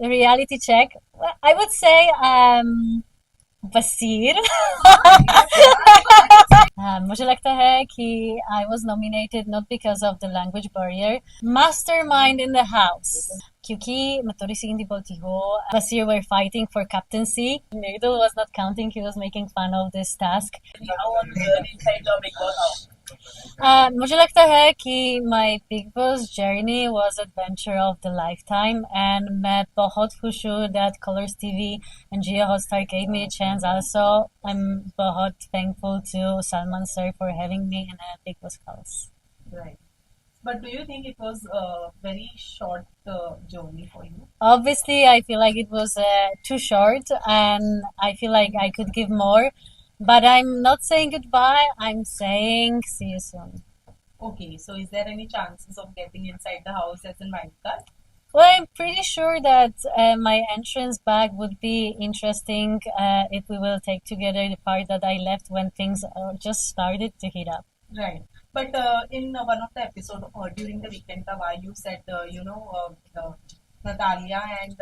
reality check. Well, I would say Basir. मुझे लगता है कि I was nominated not because of the language barrier, mastermind in the house. क्योंकि मैं थोड़ी सी हिंदी बोलती हूँ. Basir were fighting for captaincy. Mirdal was not counting. He was making fun of this task. How was the journey inside the Big Boss house? मुझे लगता है कि my Big Boss journey was adventure of the lifetime and मैं बहुत खुश हूँ that Colors TV and Jio Hotstar gave me a chance also. I'm बहुत thankful to Salman sir for having me in a Big Boss house. Right. But do you think it was a very short journey for you? Obviously, I feel like it was too short and I feel like I could give more. But I'm not saying goodbye, I'm saying see you soon. Okay, so is there any chances of getting inside the house as in wildcard? Well, I'm pretty sure that my entrance back would be interesting if we will take together the part that I left when things just started to heat up. Right. But in one of the episode during the weekend, why you said, Natalia and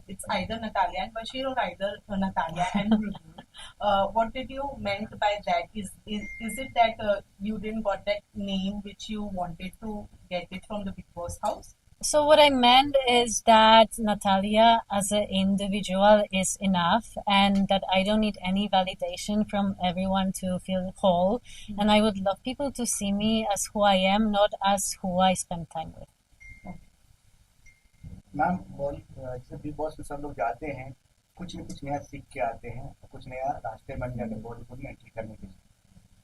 it's either Natalia and Bashir or either Natalia and Mrudu. What did you meant by that? Is it that you didn't got that name which you wanted to get it from the Big Boss house? So what I meant is that Natalia as an individual is enough and that I don't need any validation from everyone to feel whole. Mm-hmm. And I would love people to see me as who I am, not as who I spend time with. Ma'am जैसे big boss में सब लोग जाते हैं कुछ न कुछ नया सीख के आते हैं कुछ नया रास्ते बन जाते हैं बॉलीवुड में एंट्री करने के लिए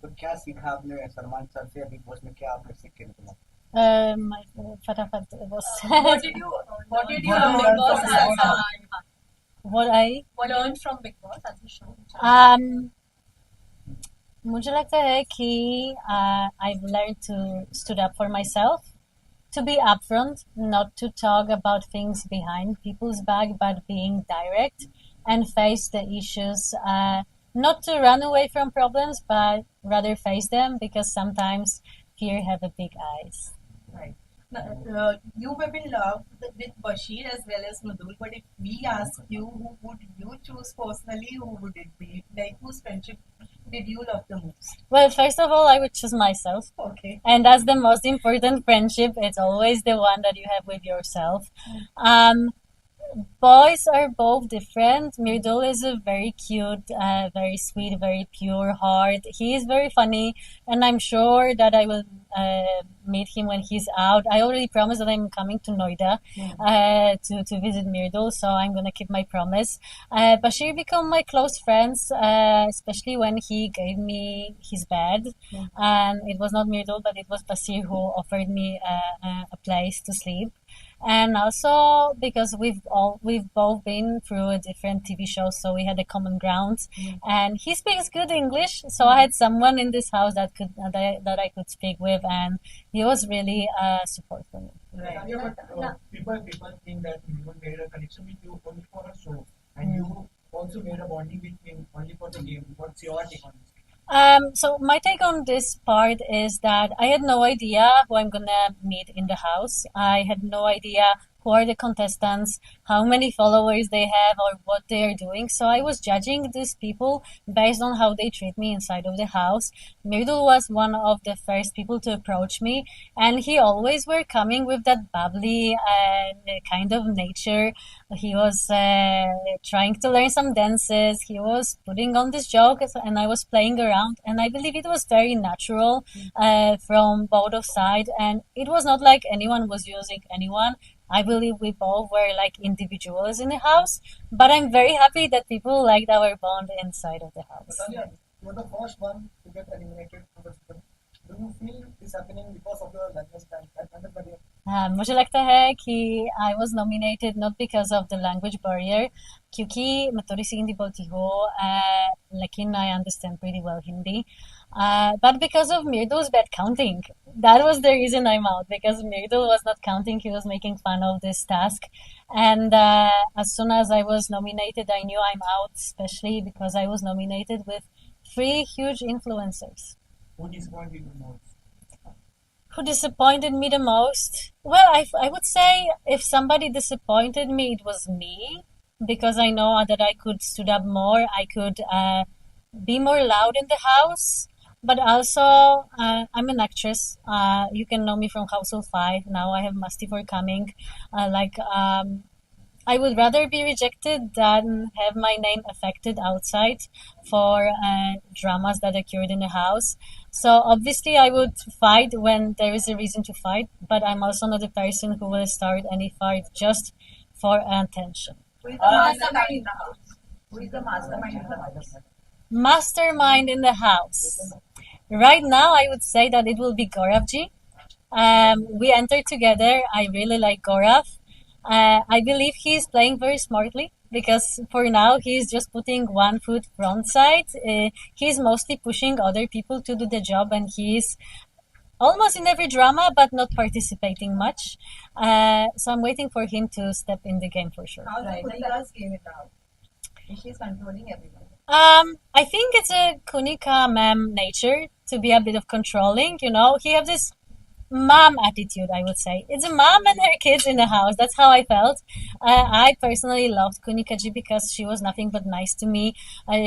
तो क्या सीखा आपने सलमान सर से बिग बॉस में क्या आपने सीख के निकला फटाफट was what did you learn from Big Boss what learned from Big Boss as a show? मुझे लगता है कि I've learned to stood up for myself, to be upfront, not to talk about things behind people's back, but being direct and face the issues. Not to run away from problems, but rather face them because sometimes fear have a big eyes. Right. You have been loved with Bashir as well as Madhul, but if we ask you, who would you choose personally? Who would it be? Like, whose friendship did you love the most? Well, first of all, I would choose myself. Okay. And that's the most important friendship. It's always the one that you have with yourself. Boys are both different. Mirdul is a very cute, very sweet, very pure heart. He is very funny, and I'm sure that I will meet him when he's out. I already promised that I'm coming to Noida to visit Mirdul, so I'm gonna keep my promise. Bashir became my close friends, especially when he gave me his bed, and it was not Mirdul, but it was Bashir who offered me a place to sleep. And also because we've both been through a different TV shows, so we had a common ground. And he speaks good English, so I had someone in this house that I could speak with, and he was really support for me. Right. Yeah, but people think that you made a connection with you only for a show, and you also made a bonding with him only for the game. What's your take on this? So my take on this part is that I had no idea who I'm gonna meet in the house. I had no idea who are the contestants, how many followers they have, or what they are doing. So I was judging these people based on how they treat me inside of the house. Mirdul was one of the first people to approach me, and he always were coming with that bubbly kind of nature. He was trying to learn some dances. He was putting on this joke, and I was playing around. And I believe it was very natural from both of sides, and it was not like anyone was using anyone. I believe we both were like individuals in the house, but I'm very happy that people liked our bond inside of the house. Natalia, you were the first one to get eliminated from the season. Do you feel this happening because of your language barrier? मुझे लगता है कि I was nominated not because of the language barrier, क्योंकि मैं थोड़ी सी हिंदी बोलती हूँ, लेकिन I understand pretty well Hindi. But because of Mirdul's bad counting, that was the reason I'm out. Because Mirdul was not counting, he was making fun of this task. And as soon as I was nominated, I knew I'm out, especially because I was nominated with 3 huge influencers. Who disappointed you most? Who disappointed me the most? Well, I would say if somebody disappointed me, it was me because I know that I could stood up more. I could be more loud in the house. But also, I'm an actress. You can know me from Household 5. Now I have Musty for coming. I would rather be rejected than have my name affected outside for dramas that occurred in the house. So obviously, I would fight when there is a reason to fight, but I'm also not a person who will start any fight just for attention. Who is the mastermind in the house? Who is the mastermind in the house? Mastermind in the house. Right now, I would say that it will be Goravji. We entered together. I really like Gorav. I believe he's playing very smartly because for now he's just putting one foot front side. He's mostly pushing other people to do the job, and he's almost in every drama, but not participating much. So I'm waiting for him to step in the game for sure. How's the Kunika's game it out? She's controlling everyone. I think it's a Kunika ma'am nature to be a bit of controlling. You know, he has this mom attitude, I would say. It's a mom and her kids in the house. That's how I felt. I personally loved Kunikaji because she was nothing but nice to me.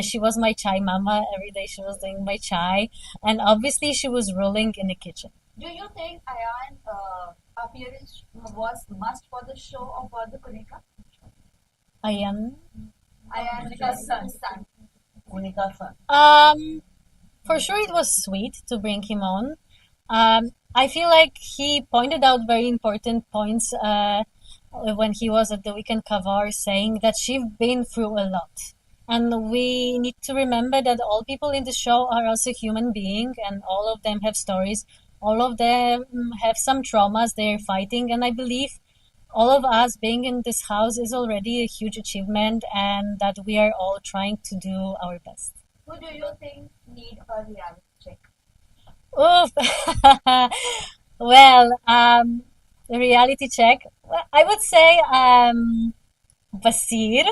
She was my chai mama. Every day she was doing my chai. And obviously she was ruling in the kitchen. Do you think Ayan appearance was must for the show or for the Kunika? Ayan? Ayan's son. Kunika's son. For sure it was sweet to bring him on. I feel like he pointed out very important points when he was at the weekend cover, saying that she's been through a lot. And we need to remember that all people in the show are also human beings, and all of them have stories. All of them have some traumas they're fighting, and I believe all of us being in this house is already a huge achievement, and that we are all trying to do our best. Who do you think need a reality check? Oof. Well, the reality check. Well, I would say Basir.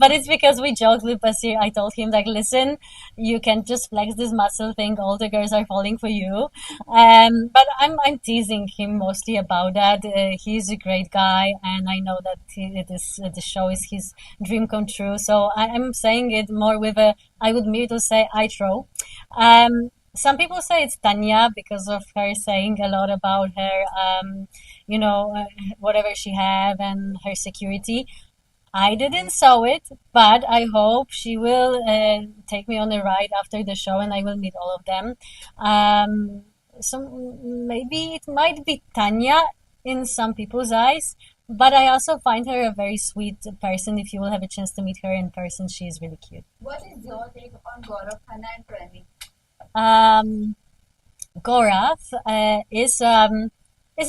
But it's because we joked with Basir. I told him like, listen, you can just flex this muscle thing. All the girls are falling for you. But I'm teasing him mostly about that. He's a great guy, and I know that the show is his dream come true. So I'm saying it more with a. I would merely say I throw. Some people say it's Tanya because of her saying a lot about her, whatever she have and her security. I didn't saw it, but I hope she will take me on a ride after the show, and I will meet all of them. So maybe it might be Tanya in some people's eyes, but I also find her a very sweet person. If you will have a chance to meet her in person, she is really cute. What is your take on Gaurav Khanna and Pranit? Gaurav is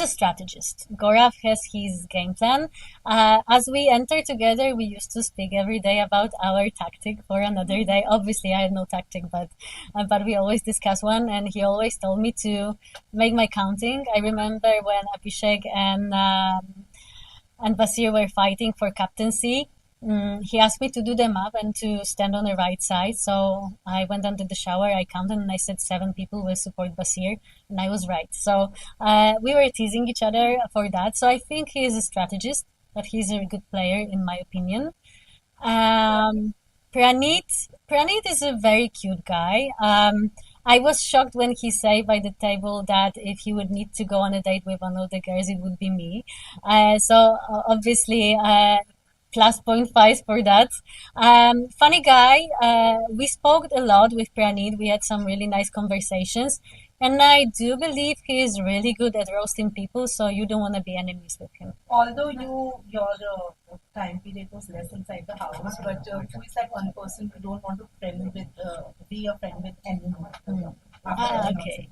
a strategist. Gaurav has his game plan. As we enter together, we used to speak every day about our tactic for another day. Obviously, I had no tactic, but we always discuss one, and he always told me to make my counting. I remember when Abhishek and Basir were fighting for captaincy. He asked me to do them up and to stand on the right side. So I went under the shower, I counted, and I said 7 people will support Basir, and I was right. So we were teasing each other for that. So I think he is a strategist, but he's a good player in my opinion. Pranit is a very cute guy. I was shocked when he said by the table that if he would need to go on a date with one of the girls, it would be me. Obviously, plus 0.5 for that. Funny guy. We spoke a lot with Pranit. We had some really nice conversations. And I do believe he is really good at roasting people, so you don't want to be enemies with him. Although your time period was less inside the house, but who is that one person you don't want to be a friend with anymore? Okay.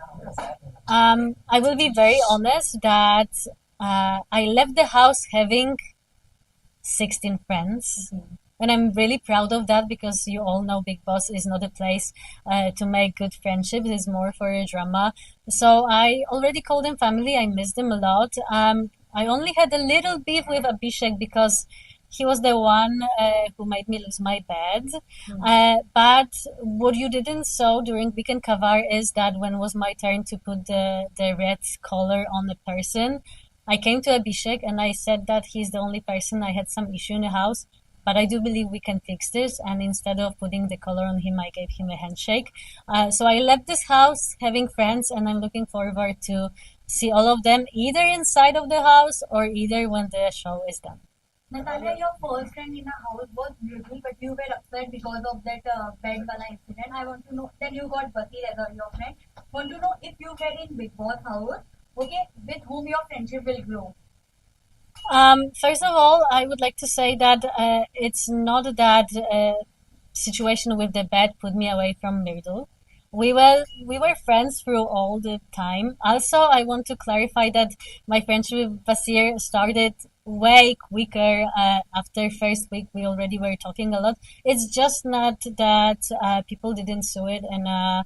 I will be very honest that I left the house having 16 friends. And I'm really proud of that because you all know Big Boss is not a place to make good friendships. It's more for a drama. So I already called them family. I miss them a lot. I only had a little beef with Abhishek because he was the one who made me lose my bed. But what you didn't saw during Weekend Kavar is that when it was my turn to put the red color on the person, I came to Abhishek and I said that he's the only person I had some issue in the house, but I do believe we can fix this. And instead of putting the color on him, I gave him a handshake. So I left this house having friends, and I'm looking forward to see all of them either inside of the house or either when the show is done. Natalia, your first friend in a house was beautiful, but you were upset because of that bed wala incident. I want to know. Then you got Bati as your friend. Want to know if you were in Big Boss house, okay, with whom your friendship will grow. First of all, I would like to say that it's not that situation with the bed put me away from Myrtle. We were friends through all the time. Also, I want to clarify that my friendship with Basir started way quicker. After first week, we already were talking a lot. It's just not that people didn't see it in a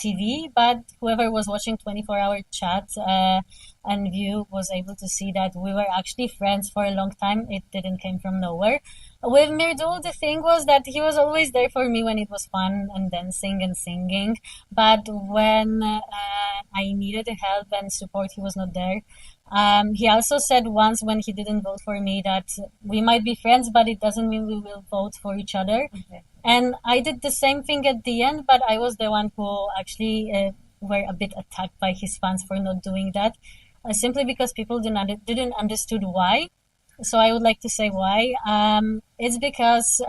TV, but whoever was watching 24-hour chat and view was able to see that we were actually friends for a long time. It didn't came from nowhere. With Mirdul, the thing was that he was always there for me when it was fun and dancing and singing. But when I needed help and support, he was not there. He also said once when he didn't vote for me that we might be friends, but it doesn't mean we will vote for each other. Okay. And I did the same thing at the end, but I was the one who actually were a bit attacked by his fans for not doing that, simply because people didn't understood why. So I would like to say why. It's because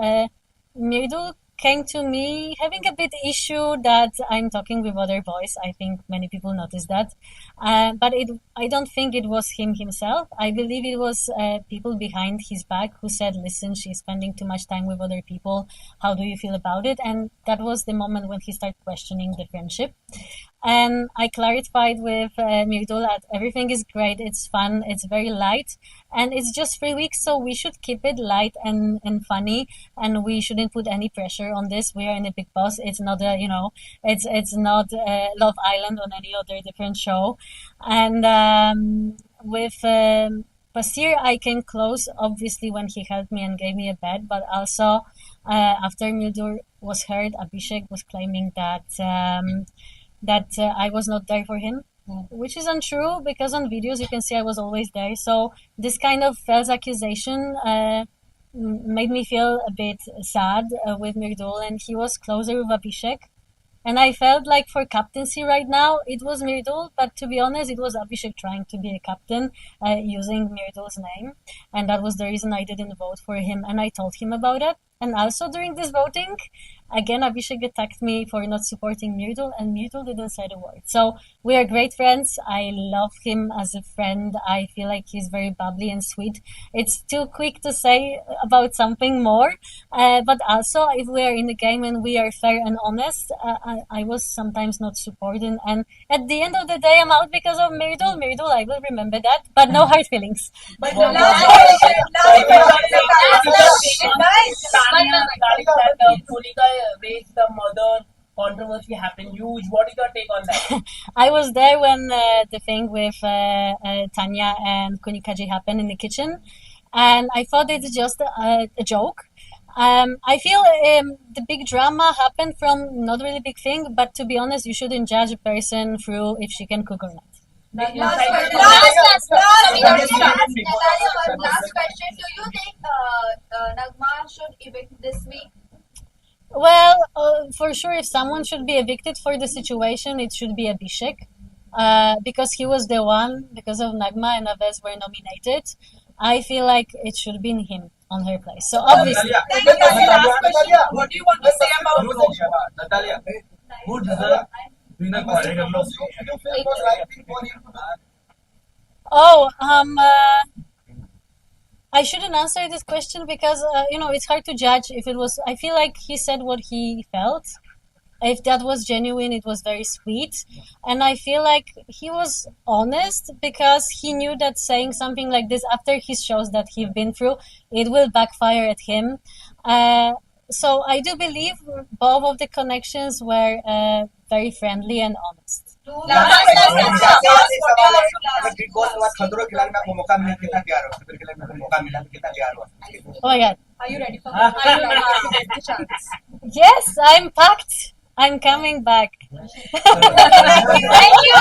Mirdul came to me having a bit issue that I'm talking with other boys. I think many people noticed that. But I don't think it was him himself. I believe it was people behind his back who said, listen, she's spending too much time with other people. How do you feel about it? And that was the moment when he started questioning the friendship. And I clarified with Mirdul that everything is great, it's fun, it's very light, and it's just 3 weeks, so we should keep it light and funny, and we shouldn't put any pressure on this. We are in a Big Boss. It's not it's not Love Island or any other different show. And with Basir, I came close, obviously, when he helped me and gave me a bed, but also after Mirdul was heard, Abhishek was claiming that I was not there for him, which is untrue because on videos you can see I was always there. So this kind of false accusation made me feel a bit sad with Mirdul, and he was closer with Abhishek. And I felt like for captaincy right now, it was Mirdul, but to be honest, it was Abhishek trying to be a captain using Mirdul's name. And that was the reason I didn't vote for him. And I told him about it. And also during this voting, again, Abhishek attacked me for not supporting Mirdul, and Mirdul didn't say a word. So we are great friends. I love him as a friend. I feel like he's very bubbly and sweet. It's too quick to say about something more. But also, if we are in the game and we are fair and honest, I was sometimes not supporting. And at the end of the day, I'm out because of Mirdul. Mirdul, I will remember that. But no hard feelings. But Monica raised the mother controversy happened huge. What is your take on that? I was there when the thing with Tanya and Kunikaji happened in the kitchen, and I thought it's just a joke. I feel the big drama happened from not really big thing, but to be honest, you shouldn't judge a person through if she can cook or not. Last question. Do you think Nagma should evict this week? Well, for sure, if someone should be evicted for the situation, it should be Abhishek. Because he was the one, because of Nagma and Aves were nominated. I feel like it should have been him on her place. So obviously... Natalia, what do you want to say about Natalia, who deserves being a coordinator? Oh, I shouldn't answer this question because, it's hard to judge if it was... I feel like he said what he felt. If that was genuine, it was very sweet. And I feel like he was honest because he knew that saying something like this after his shows that he's been through, it will backfire at him. So I do believe both of the connections were very friendly and honest. आपको मौका मिला तो कितना प्यार हुआ? Oh my god. Are you ready for Are you ready to take the chance? Yes, I'm packed. I'm coming back. Thank you.